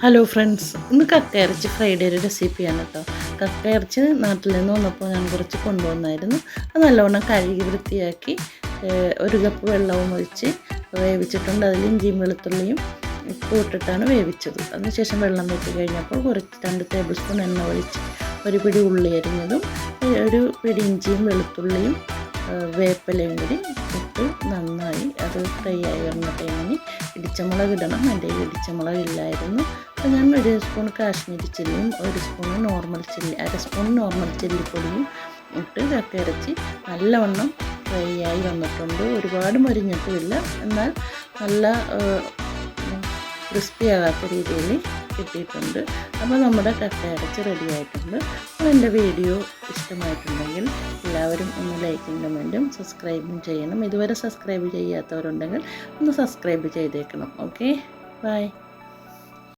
Hello friends, ഇന്ന് കക്കയിറച്ചി Friday ഒരു റെസിപ്പിയാണ് കേട്ടോ. കക്കയിറച്ചി നാട്ടിൽ നിന്ന് വന്നപ്പോൾ ഞാൻ കുറച്ച് കൊണ്ടുവന്നായിരുന്നു. അത് നല്ലവണ്ണം കഴുകി വൃത്തിയാക്കി ഒരു കപ്പ് വെള്ളവും ഒഴിച്ച് വേവിച്ചിട്ടുണ്ട്. അതിൽ ഇഞ്ചിയും വെളുത്തുള്ളിയും ഉപ്പ് ഇട്ടിട്ടാണ് വേവിച്ചത്. അതിനുശേഷം വെള്ളം വെച്ച് കഴിഞ്ഞപ്പോൾ കുറച്ച് 2 ടേബിൾ സ്പൂൺ എണ്ണ ഒഴിച്ച് ഒരു പിടി ഉള്ളി അരിഞ്ഞതും ഒരു പിടി ഇഞ്ചിയും വെളുത്തുള്ളിയും വേപ്പിലയും കൂടി ഇട്ട് നന്നായി അത് ഫ്രൈ ആയി വരുന്ന ടൈമിന് ഇടിച്ചമുളക് ഇടണം. എൻ്റെ ഇടിച്ചമുളക് ഇല്ലായിരുന്നു. അപ്പോൾ ഞാൻ 1 സ്പൂൺ കാശ്മീരി ചില്ലിയും 1 spoon normal chilli, 1/2 spoon normal ചില്ലിപ്പൊടിയും ഇട്ട് കക്കയിറച്ചി നല്ലവണ്ണം ഫ്രൈ ആയി വന്നിട്ടുണ്ട്. ഒരുപാട് മൊരിഞ്ഞിട്ടുമില്ല, എന്നാൽ നല്ല ക്രിസ്പി ആകാത്ത രീതിയിൽ കിട്ടിയിട്ടുണ്ട്. അപ്പോൾ നമ്മുടെ കക്കയിറച്ചി റെഡി ആയിട്ടുണ്ട്. അപ്പോൾ എൻ്റെ വീഡിയോ ഇഷ്ടമായിട്ടുണ്ടെങ്കിൽ എല്ലാവരും ഒന്ന് ലൈക്കും കമൻറ്റും സബ്സ്ക്രൈബും ചെയ്യണം. ഇതുവരെ സബ്സ്ക്രൈബ് ചെയ്യാത്തവരുണ്ടെങ്കിൽ ഒന്ന് സബ്സ്ക്രൈബ് ചെയ്തേക്കണം. Okay, by.